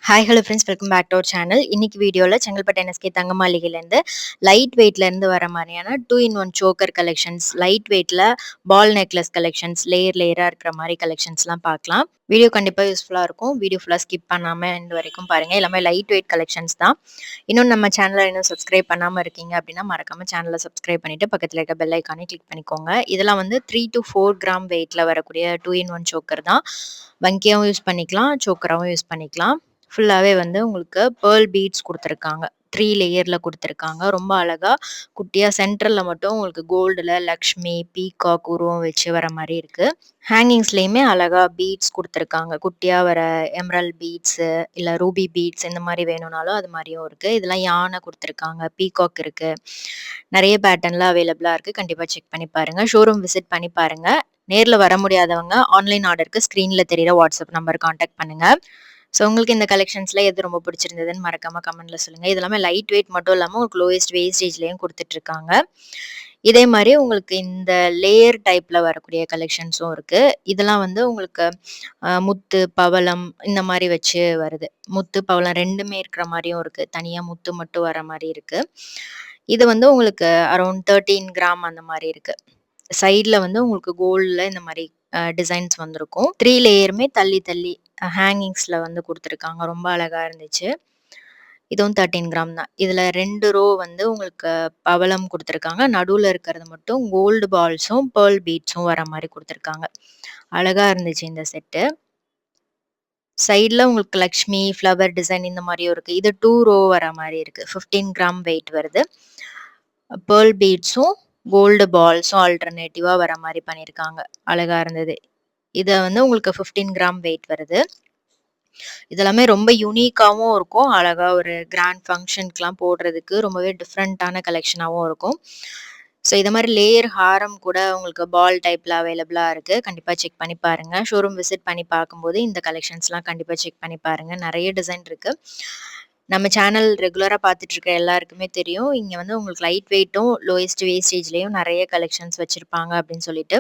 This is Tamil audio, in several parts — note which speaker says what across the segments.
Speaker 1: Hi hello friends, welcome back to our channel. இன்னைக்கு வீடியோவில் செங்கல்பட்டு என்எஸ்கே தங்க மாளிகையிலேருந்து லைட் வெயிட்லேருந்து வர மாதிரியான 2-in-1 சோக்கர் கலெக்ஷன்ஸ், லைட் வெயிட்டில் பால் நெக்லஸ் கலெக்ஷன்ஸ், லேயராக இருக்கிற மாதிரி கலெக்ஷன்ஸ்லாம் பார்க்கலாம். வீடியோ கண்டிப்பாக யூஸ்ஃபுல்லாக இருக்கும். வீடியோ ஃபுல்லாக ஸ்கிப் பண்ணாமல் இந்த வரைக்கும் பாருங்கள். எல்லாமே லைட் வெயிட் கலெக்ஷன்ஸ் தான். இன்னும் நம்ம சேனலை இன்னும் சப்ஸ்கிரைப் பண்ணாமல் இருக்கீங்க அப்படின்னா மறக்காமல் சேனலை சப்ஸ்கிரைப் பண்ணிவிட்டு பக்கத்தில் இருக்க பெல் ஐக்கானே கிளிக் பண்ணிக்கோங்க. இதெல்லாம் வந்து 3 to 4 கிராம் வெயிட்டில் வரக்கூடிய 2-in-1 சோக்கர் தான். வங்கியாகவும் யூஸ் பண்ணிக்கலாம், சோக்கராகவும் யூஸ் பண்ணிக்கலாம். ஃபுல்லாகவே வந்து உங்களுக்கு பேர்ல் பீட்ஸ் கொடுத்துருக்காங்க. 3 லேயரில் கொடுத்துருக்காங்க. ரொம்ப அழகாக குட்டியாக சென்ட்ரலில் மட்டும் உங்களுக்கு கோல்டில் லக்ஷ்மி பீகாக் உருவம் வச்சு வர மாதிரி இருக்குது. ஹேங்கிங்ஸ்லேயுமே அழகாக பீட்ஸ் கொடுத்துருக்காங்க. குட்டியாக வர எம்ரல் பீட்ஸு இல்லை ரூபி பீட்ஸ் இந்த மாதிரி வேணும்னாலும் அது மாதிரியும் இருக்குது. இதெல்லாம் யானை கொடுத்துருக்காங்க, பீகாக் இருக்குது. நிறைய பேட்டர்னில் அவைலபிளாக இருக்குது. கண்டிப்பாக செக் பண்ணி பாருங்கள். ஷோரூம் விசிட் பண்ணி பாருங்கள். நேரில் வர முடியாதவங்க ஆன்லைன் ஆர்டருக்கு ஸ்க்ரீனில் தெரிகிற வாட்ஸ்அப் நம்பர் காண்டாக்ட் பண்ணுங்கள். ஸோ உங்களுக்கு இந்த கலெக்ஷன்ஸில் எது ரொம்ப பிடிச்சிருந்ததுன்னு மறக்காமல் கமெண்ட்டில் சொல்லுங்கள். இது எல்லாமே லைட் வெயிட் மட்டும் இல்லாமல் உங்களுக்கு லோயஸ்ட் வேஸ்டேஜ்லேயும் கொடுத்துட்ருக்காங்க. இதே மாதிரி உங்களுக்கு இந்த லேயர் டைப்பில் வரக்கூடிய கலெக்ஷன்ஸும் இருக்குது. இதெல்லாம் வந்து உங்களுக்கு முத்து பவளம் இந்த மாதிரி வச்சு வருது. முத்து பவளம் ரெண்டுமே இருக்கிற மாதிரியும் இருக்குது. தனியாக முத்து மட்டும் வர மாதிரி இருக்குது. இது வந்து உங்களுக்கு அரௌண்ட் 13 கிராம் அந்த மாதிரி இருக்குது. சைடில் வந்து உங்களுக்கு கோல்டில் இந்த மாதிரி டிசைன்ஸ் வந்திருக்கும். 3 லேயருமே தள்ளி தள்ளி ஹேங்கிங்ஸில் வந்து கொடுத்துருக்காங்க. ரொம்ப அழகாக இருந்துச்சு. இதுவும் 13 கிராம் தான். இதில் 2 ரோ வந்து உங்களுக்கு பவளம் கொடுத்துருக்காங்க. நடுவில் இருக்கிறது மட்டும் கோல்டு பால்ஸும் பேர்ல் பீட்ஸும் வர மாதிரி கொடுத்துருக்காங்க. அழகாக இருந்துச்சு இந்த செட்டு. சைடில் உங்களுக்கு லக்ஷ்மி ஃப்ளவர் டிசைன் இந்த மாதிரியும் இருக்குது. இது 2 ரோ வர மாதிரி இருக்குது. 15 கிராம் வெயிட் வருது. பேர்ல் பீட்ஸும் கோல்டு பால்ஸும் ஆல்டர்னேட்டிவாக வர மாதிரி பண்ணியிருக்காங்க. அழகாக இருந்தது. இதை வந்து உங்களுக்கு 15 கிராம் வெயிட் வருது. இதெல்லாமே ரொம்ப யூனிக்காகவும் இருக்கும். அழகாக ஒரு கிராண்ட் ஃபங்க்ஷனுக்குலாம் போடுறதுக்கு ரொம்பவே டிஃப்ரெண்ட்டான கலெக்ஷனாகவும் இருக்கும். ஸோ இதை மாதிரி லேயர் ஹாரம் கூட உங்களுக்கு பால் டைப்பில் அவைலபிளாக இருக்குது. கண்டிப்பாக செக் பண்ணி பாருங்கள். ஷோரூம் விசிட் பண்ணி பார்க்கும்போது இந்த கலெக்ஷன்ஸ்லாம் கண்டிப்பாக செக் பண்ணி பாருங்கள். நிறைய டிசைன் இருக்குது. நம்ம சேனல் ரெகுலராக பார்த்துட்ருக்க எல்லாருக்குமே தெரியும். இங்கே வந்து உங்களுக்கு லைட் வெயிட்டும் லோயஸ்ட் வேஸ்டேஜ்லேயும் நிறைய கலெக்ஷன்ஸ் வச்சுருப்பாங்க அப்படின்னு சொல்லிட்டு.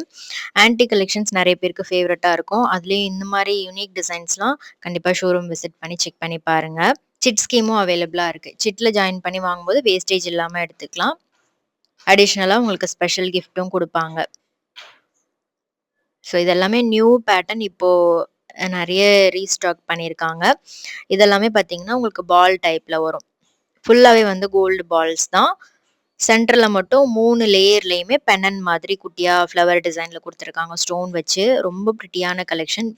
Speaker 1: ஆன்டி கலெக்ஷன்ஸ் நிறைய பேருக்கு ஃபேவரட்டாக இருக்கும். அதுலேயும் இந்த மாதிரி யூனிக் டிசைன்ஸ்லாம் கண்டிப்பாக ஷோரூம் விசிட் பண்ணி செக் பண்ணி பாருங்கள். சிட் ஸ்கீமும் அவைலபிளாக இருக்குது. சிட்டில் ஜாயின் பண்ணி வாங்கும்போது வேஸ்டேஜ் இல்லாமல் எடுத்துக்கலாம். அடிஷ்னலாக உங்களுக்கு ஸ்பெஷல் கிஃப்ட்டும் கொடுப்பாங்க. ஸோ இதெல்லாமே நியூ பேட்டர்ன் இப்போது நிறைய ரீஸ்டாக் பண்ணியிருக்காங்க. இதெல்லாமே பார்த்தீங்கன்னா உங்களுக்கு பால் டைப்பில் வரும். ஃபுல்லாகவே வந்து கோல்டு பால்ஸ் தான். சென்டரில் மட்டும் 3 லேயர்லேயுமே பென்னன் மாதிரி குட்டியாக ஃப்ளவர் டிசைனில் கொடுத்துருக்காங்க. ஸ்டோன் வச்சு ரொம்ப ப்ரிட்டியான கலெக்ஷன்.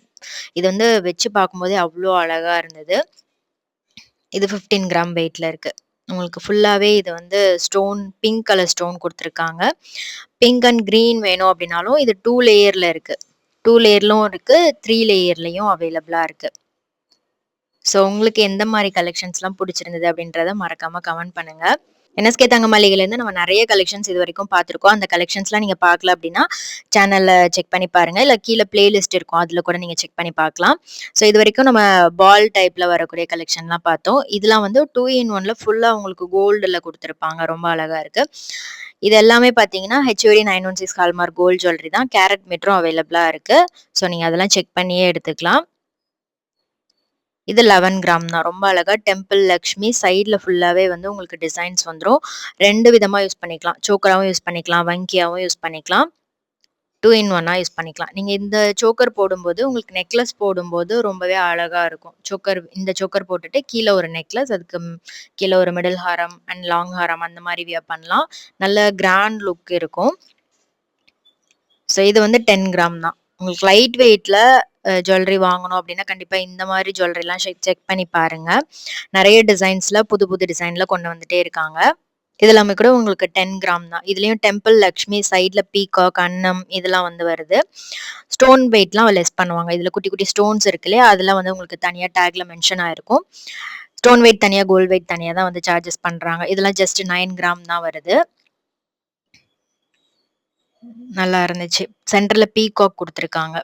Speaker 1: இது வந்து வச்சு பார்க்கும்போதே அவ்வளோ அழகாக இருந்தது. இது 15 கிராம் வெயிட்டில் இருக்குது. உங்களுக்கு ஃபுல்லாகவே இது வந்து ஸ்டோன் பிங்க் கலர் ஸ்டோன் கொடுத்துருக்காங்க. பிங்க் அண்ட் க்ரீன் வேணும் அப்படின்னாலும் இது 2 லேயரில் இருக்குது. 2 லேயர்லும் இருக்குது, 3 லேயர்லையும் அவைலபிளாக இருக்குது. ஸோ உங்களுக்கு எந்த மாதிரி கலெக்ஷன்ஸ்லாம் பிடிச்சிருந்தது அப்படின்றத மறக்காமல் கமெண்ட் பண்ணுங்கள். என்எஸ்கே தங்க மாளிகையிலேருந்து நம்ம நிறைய கலெக்ஷன்ஸ் இது வரைக்கும் பார்த்துருக்கோம். அந்த கலெக்ஷன்ஸ்லாம் நீங்கள் பார்க்கல அப்படின்னா சேனலில் செக் பண்ணி பாருங்கள். இல்லை கீழே பிளேலிஸ்ட் இருக்கும், அதில் கூட நீங்கள் செக் பண்ணி பார்க்கலாம். ஸோ இது வரைக்கும் நம்ம பால் டைப்பில் வரக்கூடிய கலெக்ஷன்லாம் பார்த்தோம். இதெல்லாம் வந்து 2-in-1 ஃபுல்லாக உங்களுக்கு கோல்டில் கொடுத்துருப்பாங்க. ரொம்ப அழகாக இருக்குது. இது எல்லாமே பார்த்தீங்கன்னா HUD 916 ஹால்மார்க் கோல்டு ஜுவல்லரி தான். கேரட் மீட்டரும் அவைலபிளாக இருக்குது. ஸோ நீங்கள் அதெல்லாம் செக் பண்ணியே எடுத்துக்கலாம். இது 11 கிராம் தான். ரொம்ப அழகா டெம்பிள் லக்ஷ்மி சைடில் ஃபுல்லாகவே வந்து உங்களுக்கு டிசைன்ஸ் வந்துடும். 2 விதமாக யூஸ் பண்ணிக்கலாம். சோக்கராகவும் யூஸ் பண்ணிக்கலாம், வங்கியாகவும் யூஸ் பண்ணிக்கலாம், 2-in-1 யூஸ் பண்ணிக்கலாம். நீங்கள் இந்த சோக்கர் போடும்போது உங்களுக்கு நெக்லஸ் போடும்போது ரொம்பவே அழகாக இருக்கும். இந்த சோக்கர் போட்டுட்டு கீழே ஒரு நெக்லஸ், அதுக்கு கீழே ஒரு மிடில் ஹாரம் அண்ட் லாங் ஹாரம் அந்த மாதிரி வியர் பண்ணலாம். நல்ல கிராண்ட் லுக் இருக்கும். ஸோ இது வந்து 10 கிராம் தான். உங்களுக்கு லைட் வெயிட்டில் ஜுவல்லரி வாங்கணும் அப்படின்னா கண்டிப்பாக இந்த மாதிரி ஜுவல்லரிலாம் செக் பண்ணி பாருங்கள். நிறைய டிசைன்ஸில் புது புது டிசைனில் கொண்டு வந்துட்டே இருக்காங்க. இது எல்லாமே கூட உங்களுக்கு 10 கிராம் தான். இதுலேயும் டெம்பிள் லக்ஷ்மி சைடில் பீகாக் அன்னம் இதெல்லாம் வந்து வருது. ஸ்டோன் வெயிட்லாம் லெஸ் பண்ணுவாங்க. இதில் குட்டி குட்டி ஸ்டோன்ஸ் இருக்கு இல்லையா, அதெல்லாம் வந்து உங்களுக்கு தனியாக டேக்ல மென்ஷன் ஆயிருக்கும். ஸ்டோன் வெயிட் தனியாக, கோல்டு வெயிட் தனியாக தான் வந்து சார்ஜஸ் பண்ணுறாங்க. இதெல்லாம் ஜஸ்ட் 9 கிராம் தான் வருது. நல்லா இருந்துச்சு. சென்டரில் பீகாக் கொடுத்துருக்காங்க.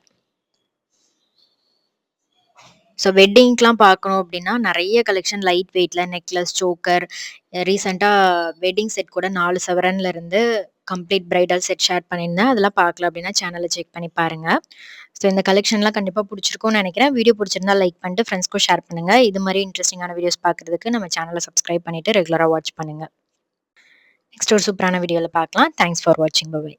Speaker 1: ஸோ வெட்டிங்க்குலாம் பார்க்கணும் அப்டின்னா, நெறைய கலெக்ஷன் லைட் வெயிட்ல நெக்லஸ், சோக்கர் ரீசென்ட்டா வெட்டிங் செட் கூட 4 சவரன்ல இருந்து கம்ப்ளீட் பிரைடல் செட் ஷேர் பண்ணியிருந்தேன். அதெல்லாம் பார்க்கல அப்டின்னா சேனல செக் பண்ணி பாருங்க. ஸோ இந்த கலெக்ஷன்லாம் கண்டிப்பா புடிச்சிருக்கும்னு நெனைக்கிறேன். வீடியோ புடிச்சிருந்தா லைக் பண்ணிட்டு ஃப்ரெண்ட்ஸ்க்கும் ஷேர் பண்ணுங்க. இது மாரி இன்ட்ரஸ்டிங்கான வீடியோஸ் பார்க்கறதுக்கு நம்ம சேனல சப்ஸ்கிரைப் பண்ணிட்டு ரெகுலரா வாட்ச் பண்ணுங்க. நெக்ஸ்ட் ஒரு சூப்பரான வீடியோல பார்க்கலாம். தேங்க்ஸ் ஃபார் வாட்சிங். Bye by.